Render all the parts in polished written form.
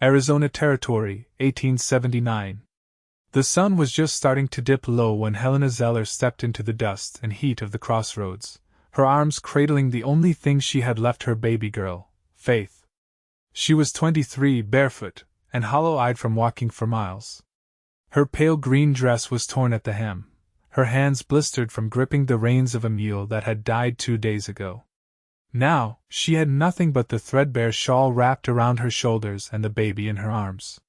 Arizona Territory, 1879. The sun was just starting to dip low when Helena Zeller stepped into the dust and heat of the Crossroads, her arms cradling the only thing she had left, her baby girl, Faith. She was 23, barefoot, and hollow-eyed from walking for miles. Her pale green dress was torn at the hem, her hands blistered from gripping the reins of a mule that had died 2 days ago. Now, she had nothing but the threadbare shawl wrapped around her shoulders and the baby in her arms.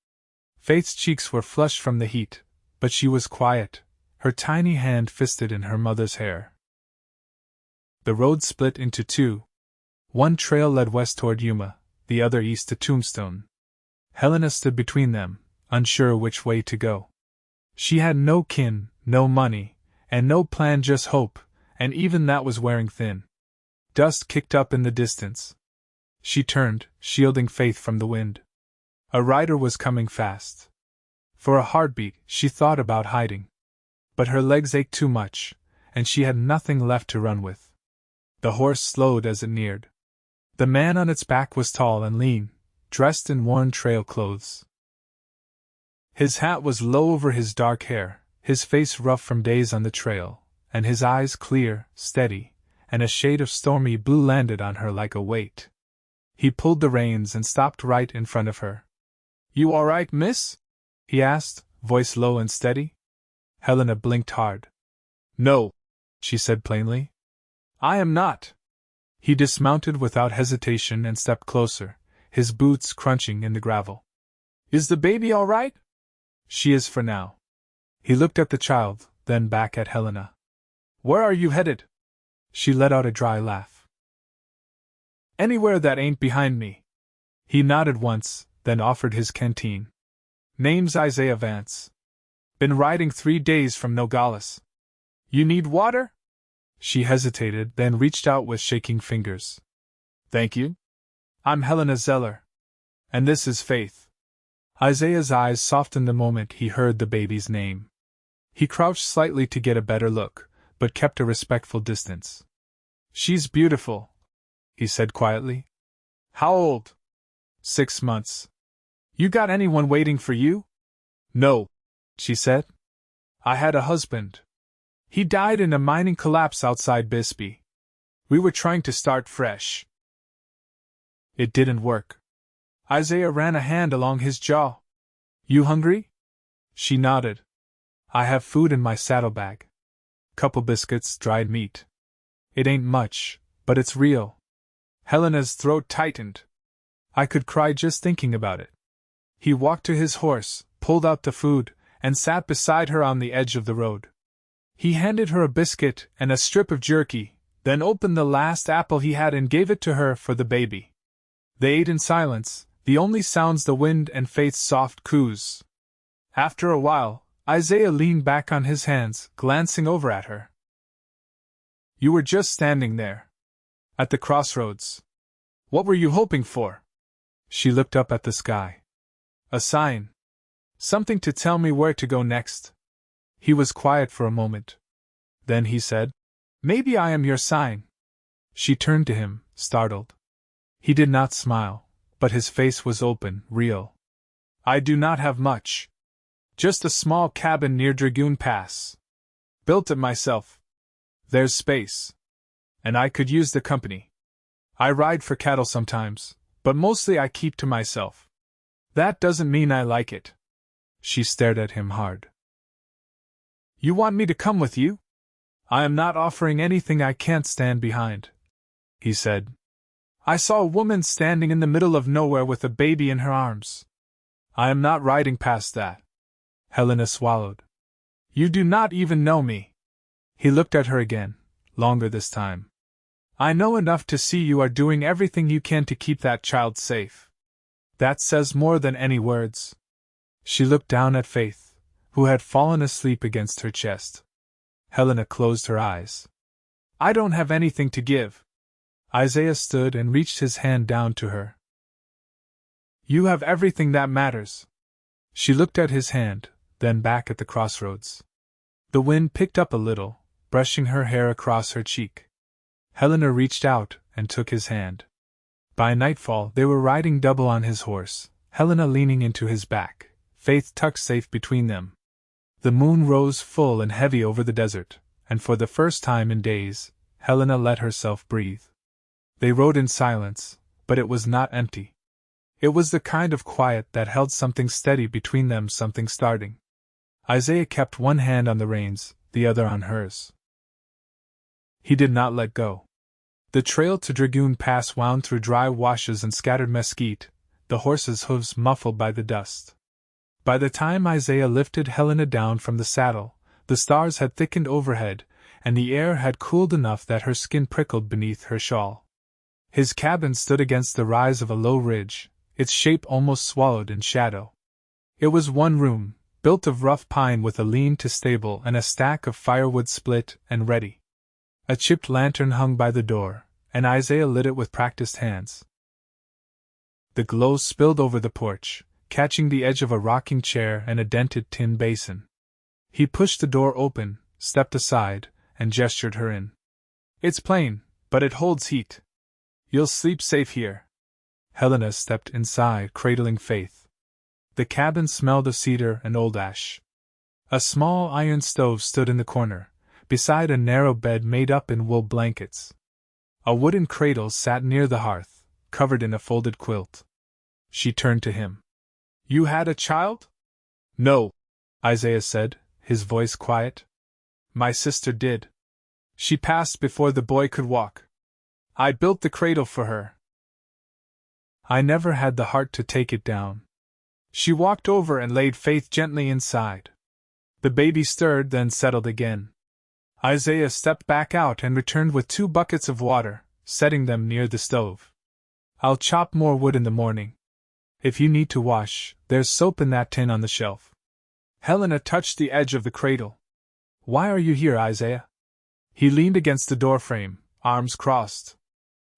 Faith's cheeks were flushed from the heat, but she was quiet, her tiny hand fisted in her mother's hair. The road split into two. One trail led west toward Yuma, the other east to Tombstone. Helena stood between them, unsure which way to go. She had no kin, no money, and no plan, just hope, and even that was wearing thin. Dust kicked up in the distance. She turned, shielding Faith from the wind. A rider was coming fast. For a heartbeat, she thought about hiding. But her legs ached too much, and she had nothing left to run with. The horse slowed as it neared. The man on its back was tall and lean, dressed in worn trail clothes. His hat was low over his dark hair, his face rough from days on the trail, and his eyes clear, steady, and a shade of stormy blue landed on her like a weight. He pulled the reins and stopped right in front of her. "You all right, miss?" he asked, voice low and steady. Helena blinked hard. "No," she said plainly. "I am not." He dismounted without hesitation and stepped closer, his boots crunching in the gravel. "Is the baby all right?" "She is for now." He looked at the child, then back at Helena. "Where are you headed?" She let out a dry laugh. "Anywhere that ain't behind me." He nodded once, then offered his canteen. "Name's Isaiah Vance. Been riding 3 days from Nogales. You need water?" She hesitated, then reached out with shaking fingers. "Thank you. I'm Helena Zeller. And this is Faith." Isaiah's eyes softened the moment he heard the baby's name. He crouched slightly to get a better look, but kept a respectful distance. "She's beautiful," he said quietly. "How old?" 6 months. "You got anyone waiting for you?" "No," she said. "I had a husband. He died in a mining collapse outside Bisbee. We were trying to start fresh. It didn't work." Isaiah ran a hand along his jaw. "You hungry?" She nodded. "I have food in my saddlebag. Couple biscuits, dried meat. It ain't much, but it's real." Helena's throat tightened. I could cry just thinking about it. He walked to his horse, pulled out the food, and sat beside her on the edge of the road. He handed her a biscuit and a strip of jerky, then opened the last apple he had and gave it to her for the baby. They ate in silence, the only sounds the wind and Faith's soft coos. After a while, Isaiah leaned back on his hands, glancing over at her. "You were just standing there. At the crossroads. What were you hoping for?" She looked up at the sky. "A sign. Something to tell me where to go next." He was quiet for a moment. Then he said, "Maybe I am your sign." She turned to him, startled. He did not smile, but his face was open, real. "I do not have much. Just a small cabin near Dragoon Pass. Built it myself. There's space. And I could use the company. I ride for cattle sometimes, but mostly I keep to myself. That doesn't mean I like it." She stared at him hard. "You want me to come with you?" "I am not offering anything I can't stand behind," he said. "I saw a woman standing in the middle of nowhere with a baby in her arms. I am not riding past that." Helena swallowed. "You do not even know me." He looked at her again, longer this time. "I know enough to see you are doing everything you can to keep that child safe. That says more than any words." She looked down at Faith, who had fallen asleep against her chest. Helena closed her eyes. "I don't have anything to give." Isaiah stood and reached his hand down to her. "You have everything that matters." She looked at his hand, then back at the crossroads. The wind picked up a little, brushing her hair across her cheek. Helena reached out and took his hand. By nightfall they were riding double on his horse, Helena leaning into his back, Faith tucked safe between them. The moon rose full and heavy over the desert, and for the first time in days, Helena let herself breathe. They rode in silence, but it was not empty. It was the kind of quiet that held something steady between them, something starting. Isaiah kept one hand on the reins, the other on hers. He did not let go. The trail to Dragoon Pass wound through dry washes and scattered mesquite, the horses' hooves muffled by the dust. By the time Isaiah lifted Helena down from the saddle, the stars had thickened overhead, and the air had cooled enough that her skin prickled beneath her shawl. His cabin stood against the rise of a low ridge, its shape almost swallowed in shadow. It was one room, built of rough pine with a lean-to stable and a stack of firewood split and ready. A chipped lantern hung by the door, and Isaiah lit it with practiced hands. The glow spilled over the porch, catching the edge of a rocking chair and a dented tin basin. He pushed the door open, stepped aside, and gestured her in. "It's plain, but it holds heat. You'll sleep safe here." Helena stepped inside, cradling Faith. The cabin smelled of cedar and old ash. A small iron stove stood in the corner, beside a narrow bed made up in wool blankets. A wooden cradle sat near the hearth, covered in a folded quilt. She turned to him. "You had a child?" "No," Isaiah said, his voice quiet. "My sister did. She passed before the boy could walk. I built the cradle for her. I never had the heart to take it down." She walked over and laid Faith gently inside. The baby stirred, then settled again. Isaiah stepped back out and returned with 2 buckets of water, setting them near the stove. "I'll chop more wood in the morning. If you need to wash, there's soap in that tin on the shelf." Helena touched the edge of the cradle. "Why are you here, Isaiah?" He leaned against the doorframe, arms crossed.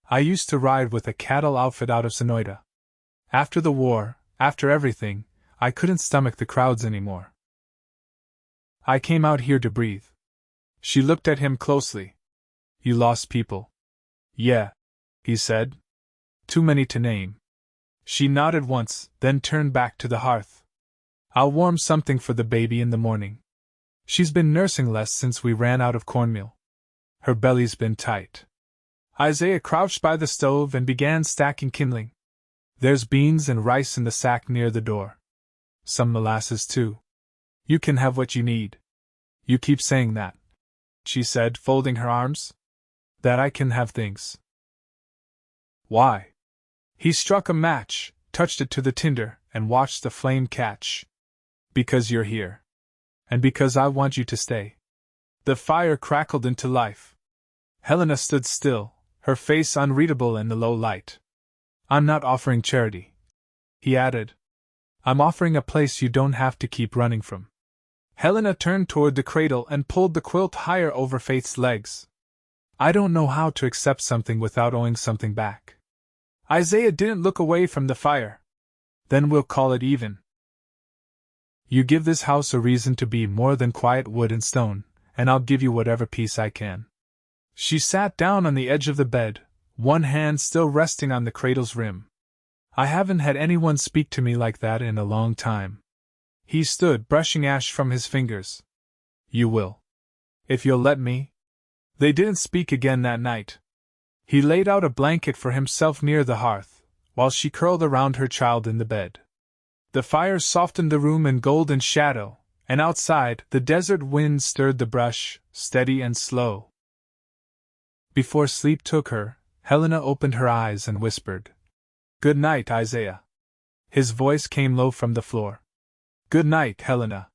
"I used to ride with a cattle outfit out of Sonoita. After the war, after everything, I couldn't stomach the crowds anymore. I came out here to breathe." She looked at him closely. "You lost people?" "Yeah," he said. "Too many to name." She nodded once, then turned back to the hearth. "I'll warm something for the baby in the morning. She's been nursing less since we ran out of cornmeal. Her belly's been tight." Isaiah crouched by the stove and began stacking kindling. "There's beans and rice in the sack near the door. Some molasses, too. You can have what you need." "You keep saying that," she said, folding her arms. "That I can have things." "Why?" He struck a match, touched it to the tinder, and watched the flame catch. "Because you're here. And because I want you to stay." The fire crackled into life. Helena stood still, her face unreadable in the low light. "I'm not offering charity," he added. "I'm offering a place you don't have to keep running from." Helena turned toward the cradle and pulled the quilt higher over Faith's legs. "I don't know how to accept something without owing something back." Isaiah didn't look away from the fire. "Then we'll call it even. You give this house a reason to be more than quiet wood and stone, and I'll give you whatever peace I can." She sat down on the edge of the bed, one hand still resting on the cradle's rim. "I haven't had anyone speak to me like that in a long time." He stood, brushing ash from his fingers. "You will. If you'll let me." They didn't speak again that night. He laid out a blanket for himself near the hearth, while she curled around her child in the bed. The fire softened the room in golden shadow, and outside, the desert wind stirred the brush, steady and slow. Before sleep took her, Helena opened her eyes and whispered, "Good night, Isaiah." His voice came low from the floor. "Good night, Helena."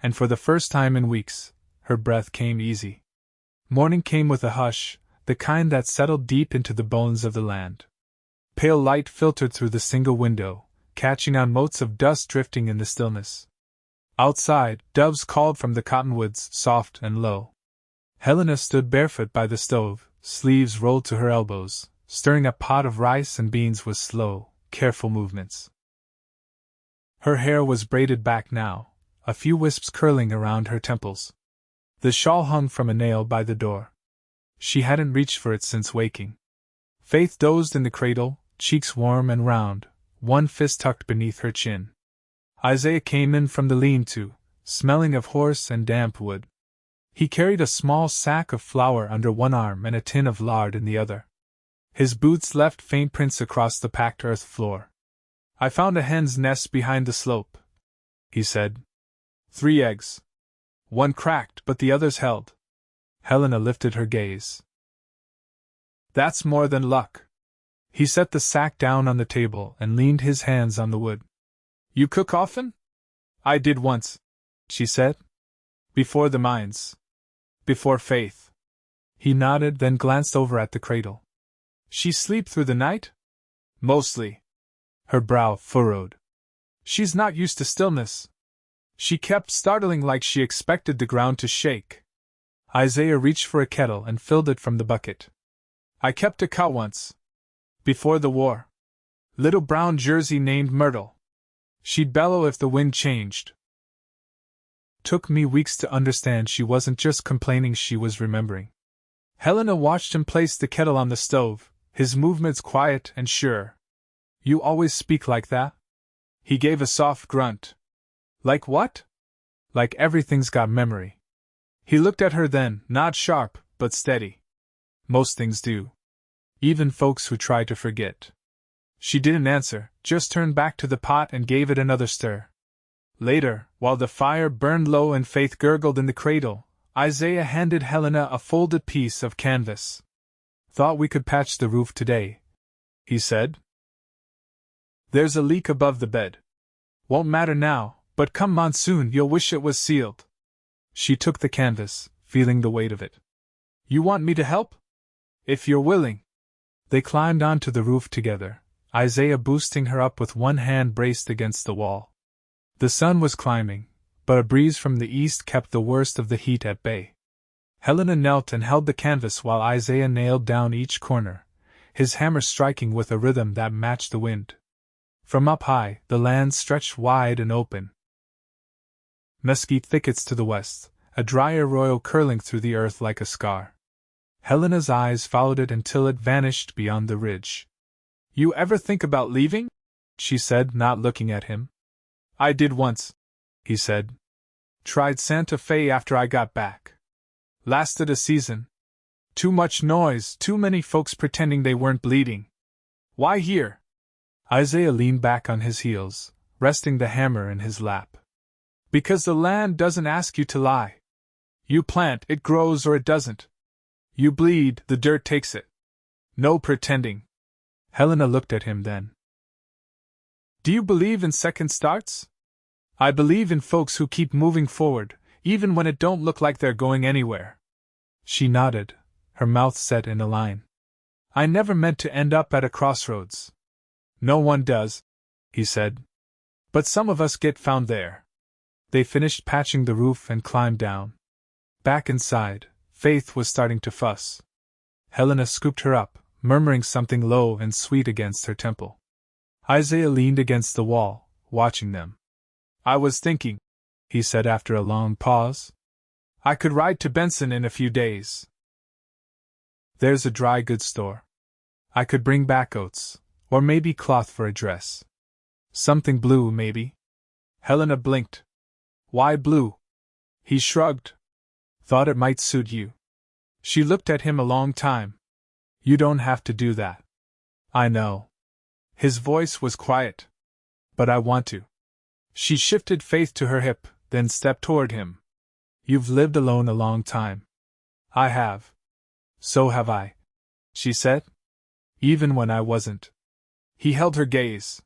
And for the first time in weeks, her breath came easy. Morning came with a hush, the kind that settled deep into the bones of the land. Pale light filtered through the single window, catching on motes of dust drifting in the stillness. Outside, doves called from the cottonwoods, soft and low. Helena stood barefoot by the stove, sleeves rolled to her elbows, stirring a pot of rice and beans with slow, careful movements. Her hair was braided back now, a few wisps curling around her temples. The shawl hung from a nail by the door. She hadn't reached for it since waking. Faith dozed in the cradle, cheeks warm and round, one fist tucked beneath her chin. Isaiah came in from the lean-to, smelling of horse and damp wood. He carried a small sack of flour under one arm and a tin of lard in the other. His boots left faint prints across the packed earth floor. "I found a hen's nest behind the slope," he said. 3 eggs. One cracked, but the others held. Helena lifted her gaze. "That's more than luck." He set the sack down on the table and leaned his hands on the wood. "You cook often?" "I did once," she said. "Before the mines. Before Faith." He nodded, then glanced over at the cradle. "She sleep through the night?" "Mostly." Her brow furrowed. "She's not used to stillness." She kept startling like she expected the ground to shake. Isaiah reached for a kettle and filled it from the bucket. "I kept a cow once. Before the war. Little brown Jersey named Myrtle. She'd bellow if the wind changed." Took me weeks to understand she wasn't just complaining, she was remembering. Helena watched him place the kettle on the stove, his movements quiet and sure. "You always speak like that?" He gave a soft grunt. "Like what?" "Like everything's got memory." He looked at her then, not sharp, but steady. "Most things do. Even folks who try to forget." She didn't answer, just turned back to the pot and gave it another stir. Later, while the fire burned low and Faith gurgled in the cradle, Isaiah handed Helena a folded piece of canvas. "Thought we could patch the roof today," he said. "There's a leak above the bed. Won't matter now, but come monsoon you'll wish it was sealed." She took the canvas, feeling the weight of it. "You want me to help?" "If you're willing." They climbed onto the roof together, Isaiah boosting her up with one hand braced against the wall. The sun was climbing, but a breeze from the east kept the worst of the heat at bay. Helena knelt and held the canvas while Isaiah nailed down each corner, his hammer striking with a rhythm that matched the wind. From up high, the land stretched wide and open. Mesquite thickets to the west, a dry arroyo curling through the earth like a scar. Helena's eyes followed it until it vanished beyond the ridge. "You ever think about leaving?" she said, not looking at him. "I did once," he said. "Tried Santa Fe after I got back. Lasted a season. Too much noise, too many folks pretending they weren't bleeding. Why here?" Isaiah leaned back on his heels, resting the hammer in his lap. "Because the land doesn't ask you to lie. You plant, it grows or it doesn't. You bleed, the dirt takes it. No pretending." Helena looked at him then. "Do you believe in second starts?" "I believe in folks who keep moving forward, even when it don't look like they're going anywhere." She nodded, her mouth set in a line. "I never meant to end up at a crossroads." "No one does," he said. "But some of us get found there." They finished patching the roof and climbed down. Back inside, Faith was starting to fuss. Helena scooped her up, murmuring something low and sweet against her temple. Isaiah leaned against the wall, watching them. "I was thinking," he said after a long pause, "I could ride to Benson in a few days. There's a dry goods store. I could bring back oats, or maybe cloth for a dress. Something blue, maybe." Helena blinked. "Why blue?" He shrugged. "Thought it might suit you." She looked at him a long time. "You don't have to do that." "I know." His voice was quiet. "But I want to." She shifted Faith to her hip, then stepped toward him. "You've lived alone a long time." "I have." "So have I," she said. "Even when I wasn't." He held her gaze.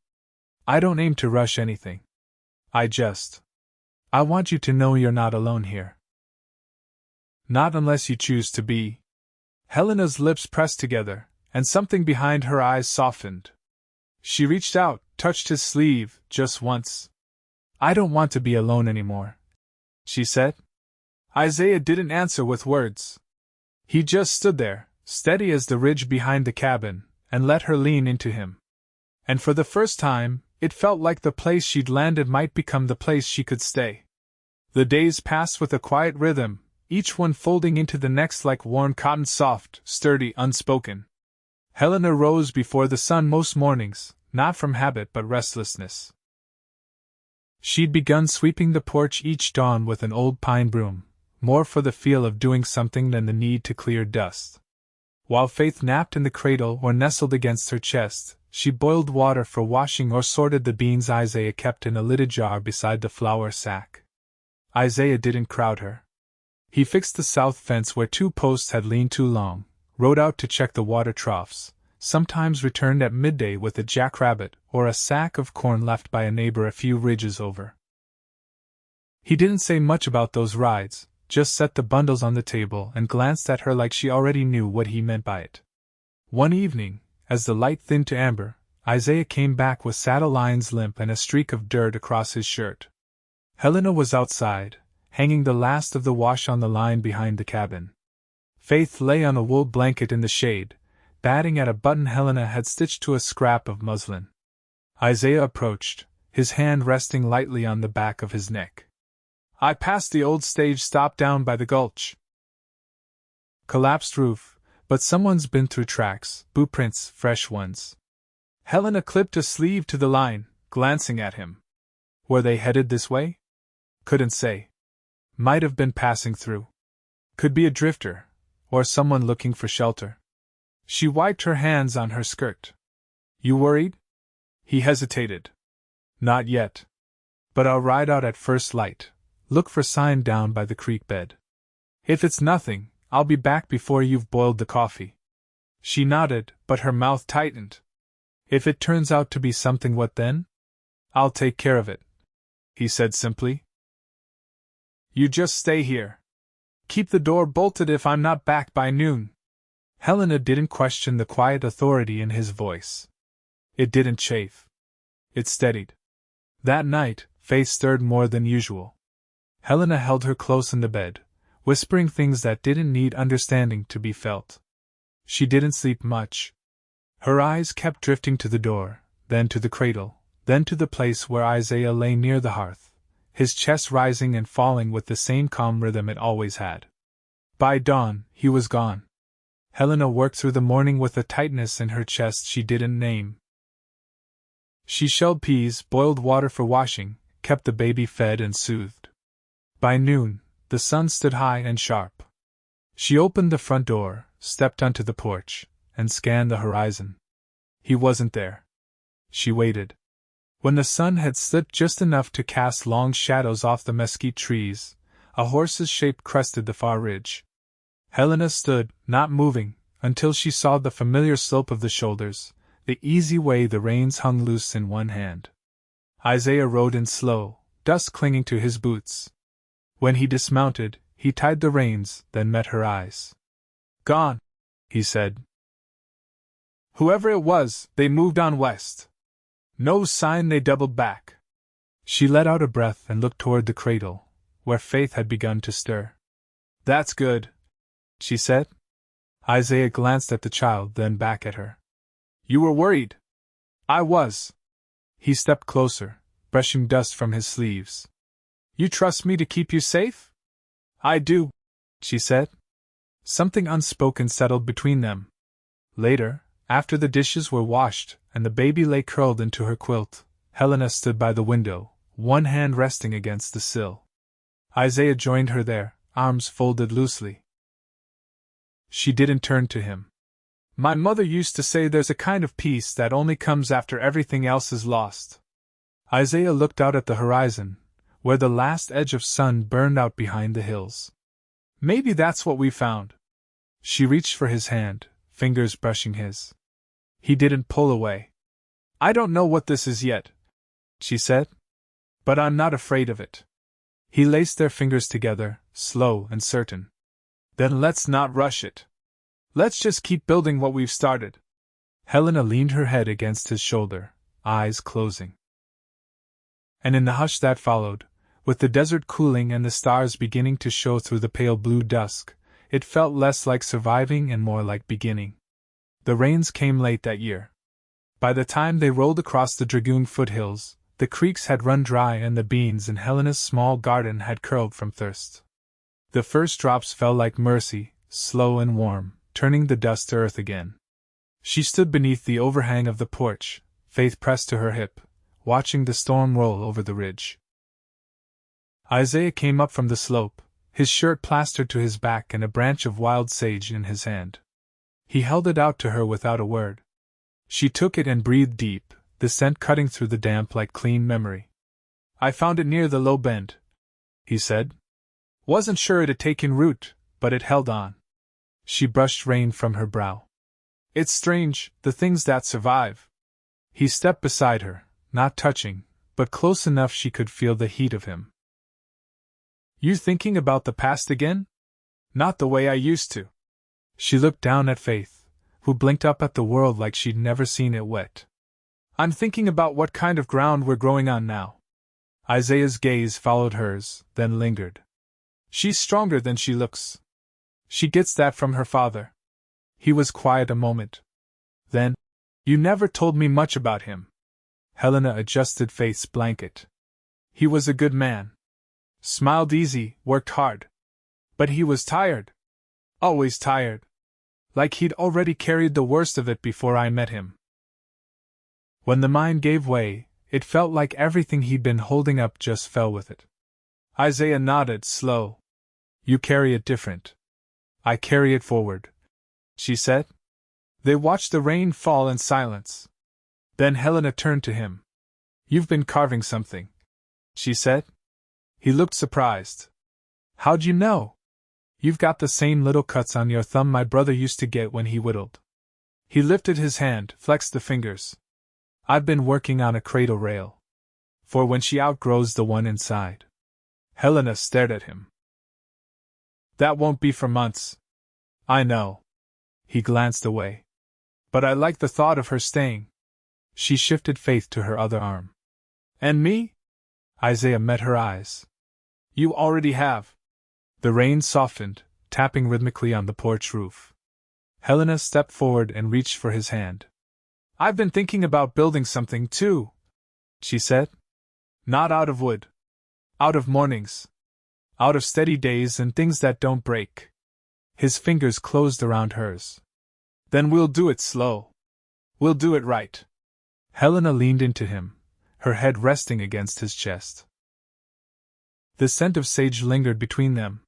"I don't aim to rush anything. I want you to know you're not alone here." "Not unless you choose to be." Helena's lips pressed together, and something behind her eyes softened. She reached out, touched his sleeve, just once. "I don't want to be alone anymore," she said. Isaiah didn't answer with words. He just stood there, steady as the ridge behind the cabin, and let her lean into him. And for the first time, it felt like the place she'd landed might become the place she could stay. The days passed with a quiet rhythm, each one folding into the next like warm cotton, soft, sturdy, unspoken. Helena rose before the sun most mornings, not from habit but restlessness. She'd begun sweeping the porch each dawn with an old pine broom, more for the feel of doing something than the need to clear dust. While Faith napped in the cradle or nestled against her chest, she boiled water for washing or sorted the beans Isaiah kept in a lidded jar beside the flour sack. Isaiah didn't crowd her. He fixed the south fence where 2 posts had leaned too long, rode out to check the water troughs, sometimes returned at midday with a jackrabbit or a sack of corn left by a neighbor a few ridges over. He didn't say much about those rides, just set the bundles on the table and glanced at her like she already knew what he meant by it. One evening, as the light thinned to amber, Isaiah came back with saddle lines limp and a streak of dirt across his shirt. Helena was outside, hanging the last of the wash on the line behind the cabin. Faith lay on a wool blanket in the shade, batting at a button Helena had stitched to a scrap of muslin. Isaiah approached, his hand resting lightly on the back of his neck. "I passed the old stage stop down by the gulch. Collapsed roof, but someone's been through tracks, boot prints, fresh ones." Helena clipped a sleeve to the line, glancing at him. Were they headed this way? Couldn't say. Might have been passing through. Could be a drifter, or someone looking for shelter. She wiped her hands on her skirt. "You worried?" He hesitated. "Not yet. But I'll ride out at first light, look for sign down by the creek bed. If it's nothing, I'll be back before you've boiled the coffee." She nodded, but her mouth tightened. "If it turns out to be something, what then?" "I'll take care of it," he said simply. "You just stay here. Keep the door bolted if I'm not back by noon." Helena didn't question the quiet authority in his voice. It didn't chafe. It steadied. That night, Faith stirred more than usual. Helena held her close in the bed, whispering things that didn't need understanding to be felt. She didn't sleep much. Her eyes kept drifting to the door, then to the cradle, then to the place where Isaiah lay near the hearth, his chest rising and falling with the same calm rhythm it always had. By dawn, he was gone. Helena worked through the morning with a tightness in her chest she didn't name. She shelled peas, boiled water for washing, kept the baby fed and soothed. By noon, the sun stood high and sharp. She opened the front door, stepped onto the porch, and scanned the horizon. He wasn't there. She waited. When the sun had slipped just enough to cast long shadows off the mesquite trees, a horse's shape crested the far ridge. Helena stood, not moving, until she saw the familiar slope of the shoulders, the easy way the reins hung loose in one hand. Isaiah rode in slow, dust clinging to his boots. When he dismounted, he tied the reins, then met her eyes. "Gone," he said. "Whoever it was, they moved on west. No sign they doubled back." She let out a breath and looked toward the cradle, where Faith had begun to stir. "That's good," she said. Isaiah glanced at the child, then back at her. "You were worried." "I was." He stepped closer, brushing dust from his sleeves. "You trust me to keep you safe?" "I do," she said. Something unspoken settled between them. Later, after the dishes were washed and the baby lay curled into her quilt, Helena stood by the window, one hand resting against the sill. Isaiah joined her there, arms folded loosely. She didn't turn to him. "My mother used to say there's a kind of peace that only comes after everything else is lost." Isaiah looked out at the horizon, where the last edge of sun burned out behind the hills. "Maybe that's what we found." She reached for his hand, fingers brushing his. He didn't pull away. "I don't know what this is yet," she said. "But I'm not afraid of it." He laced their fingers together, slow and certain. "Then let's not rush it. Let's just keep building what we've started." Helena leaned her head against his shoulder, eyes closing. And in the hush that followed, with the desert cooling and the stars beginning to show through the pale blue dusk, it felt less like surviving and more like beginning. The rains came late that year. By the time they rolled across the Dragoon foothills, the creeks had run dry and the beans in Helena's small garden had curled from thirst. The first drops fell like mercy, slow and warm, turning the dust to earth again. She stood beneath the overhang of the porch, Faith pressed to her hip, watching the storm roll over the ridge. Isaiah came up from the slope, his shirt plastered to his back and a branch of wild sage in his hand. He held it out to her without a word. She took it and breathed deep, the scent cutting through the damp like clean memory. "I found it near the low bend," he said. "Wasn't sure it'd taken root, but it held on." She brushed rain from her brow. "It's strange, the things that survive." He stepped beside her, not touching, but close enough she could feel the heat of him. "You thinking about the past again?" "Not the way I used to." She looked down at Faith, who blinked up at the world like she'd never seen it wet. "I'm thinking about what kind of ground we're growing on now." Isaiah's gaze followed hers, then lingered. "She's stronger than she looks. She gets that from her father." He was quiet a moment. Then, "You never told me much about him." Helena adjusted Faith's blanket. "He was a good man. Smiled easy, worked hard. But he was tired. Always tired. Like he'd already carried the worst of it before I met him." When the mind gave way, it felt like everything he'd been holding up just fell with it. Isaiah nodded, slow. "You carry it different." "I carry it forward," she said. They watched the rain fall in silence. Then Helena turned to him. "You've been carving something," she said. He looked surprised. "How'd you know?" "You've got the same little cuts on your thumb my brother used to get when he whittled." He lifted his hand, flexed the fingers. "I've been working on a cradle rail. For when she outgrows the one inside." Helena stared at him. "That won't be for months." "I know." He glanced away. "But I like the thought of her staying." She shifted Faith to her other arm. "And me?" Isaiah met her eyes. "You already have." The rain softened, tapping rhythmically on the porch roof. Helena stepped forward and reached for his hand. "I've been thinking about building something, too," she said. "Not out of wood. Out of mornings. Out of steady days and things that don't break." His fingers closed around hers. "Then we'll do it slow. We'll do it right." Helena leaned into him, her head resting against his chest. The scent of sage lingered between them.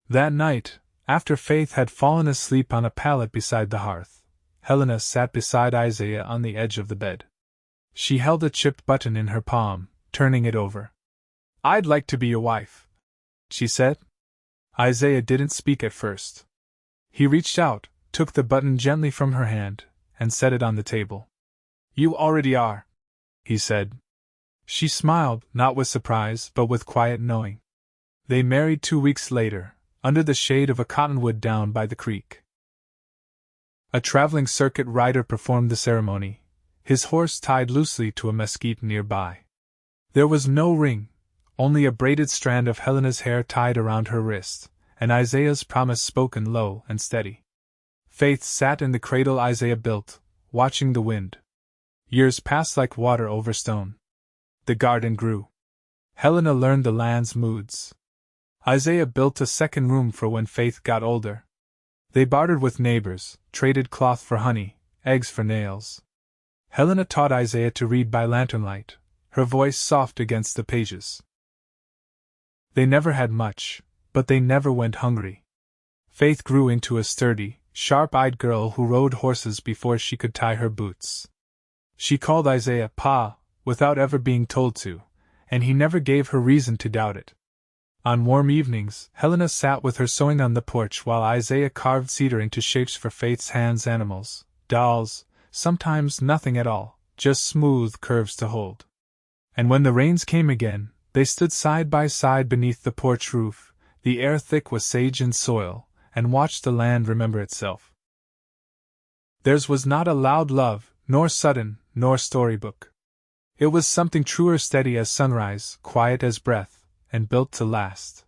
That night, after Faith had fallen asleep on a pallet beside the hearth, Helena sat beside Isaiah on the edge of the bed. She held a chipped button in her palm, turning it over. "I'd like to be your wife," she said. Isaiah didn't speak at first. He reached out, took the button gently from her hand, and set it on the table. "You already are," he said. She smiled, not with surprise, but with quiet knowing. They married 2 weeks later, under the shade of a cottonwood down by the creek. A traveling circuit rider performed the ceremony, his horse tied loosely to a mesquite nearby. There was no ring, only a braided strand of Helena's hair tied around her wrist, and Isaiah's promise spoken low and steady. Faith sat in the cradle Isaiah built, watching the wind. Years passed like water over stone. The garden grew. Helena learned the land's moods. Isaiah built a second room for when Faith got older. They bartered with neighbors, traded cloth for honey, eggs for nails. Helena taught Isaiah to read by lanternlight, her voice soft against the pages. They never had much, but they never went hungry. Faith grew into a sturdy, sharp-eyed girl who rode horses before she could tie her boots. She called Isaiah Pa, without ever being told to, and he never gave her reason to doubt it. On warm evenings, Helena sat with her sewing on the porch while Isaiah carved cedar into shapes for Faith's hands, animals, dolls, sometimes nothing at all, just smooth curves to hold. And when the rains came again, they stood side by side beneath the porch roof, the air thick with sage and soil, and watched the land remember itself. Theirs was not a loud love, nor sudden, nor storybook. It was something truer, steady as sunrise, quiet as breath, and built to last.